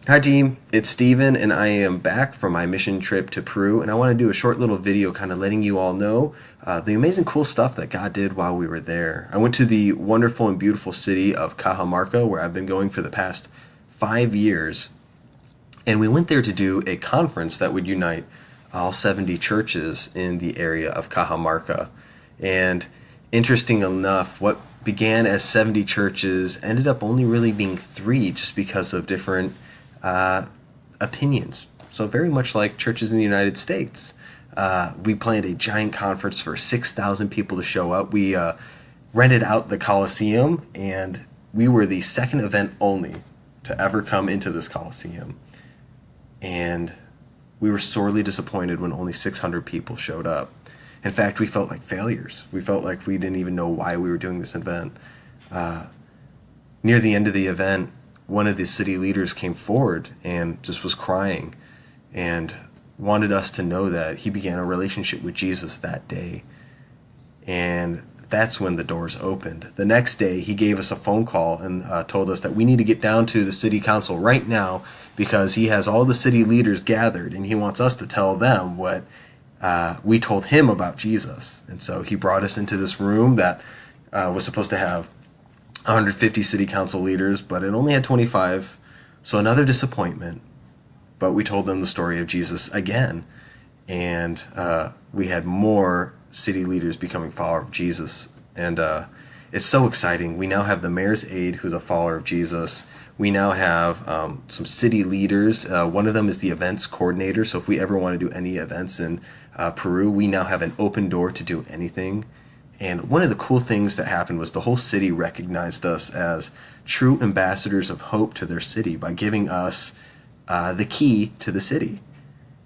Hi team, it's Steven and I am back from my mission trip to Peru, and I want to do a short little video kind of letting you all know the amazing cool stuff that God did while we were there. I went to the wonderful and beautiful city of Cajamarca where I've been going for the past 5 years, and we went there to do a conference that would unite all 70 churches in the area of Cajamarca. And interesting enough, what began as 70 churches ended up only really being three just because of different uh, opinions. So very much like churches in the United States. We planned a giant conference for 6,000 people to show up. We rented out the Coliseum, and we were the second event only to ever come into this Coliseum. And we were sorely disappointed when only 600 people showed up. In fact, we felt like failures. We felt like we didn't even know why we were doing this event. Near the end of the event, one of the city leaders came forward and just was crying and wanted us to know that he began a relationship with Jesus that day. And that's when the doors opened. The next day, he gave us a phone call and told us that we need to get down to the city council right now because he has all the city leaders gathered and he wants us to tell them what we told him about Jesus. And so he brought us into this room that was supposed to have 150 city council leaders, but it only had 25. So another disappointment. But we told them the story of Jesus again. And we had more city leaders becoming followers of Jesus. And it's so exciting. We now have the mayor's aide who's a follower of Jesus. We now have some city leaders. One of them is the events coordinator. So if we ever want to do any events in Peru, we now have an open door to do anything. And one of the cool things that happened was the whole city recognized us as true ambassadors of hope to their city by giving us the key to the city.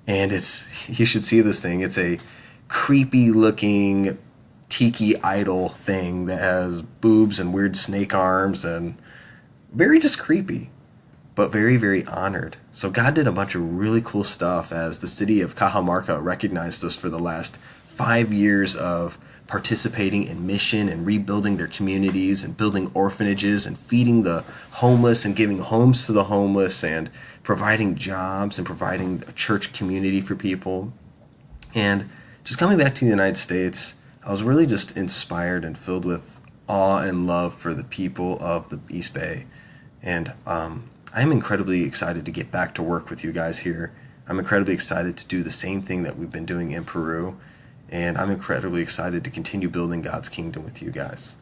And you should see this thing. It's a creepy looking tiki idol thing that has boobs and weird snake arms and very just creepy, but very, very honored. So God did a bunch of really cool stuff as the city of Cajamarca recognized us for the last 5 years of participating in mission and rebuilding their communities and building orphanages and feeding the homeless and giving homes to the homeless and providing jobs and providing a church community for people. And just coming back to the United States, I was really just inspired and filled with awe and love for the people of the East Bay. And I'm incredibly excited to get back to work with you guys here. I'm incredibly excited to do the same thing that we've been doing in Peru. And I'm incredibly excited to continue building God's kingdom with you guys.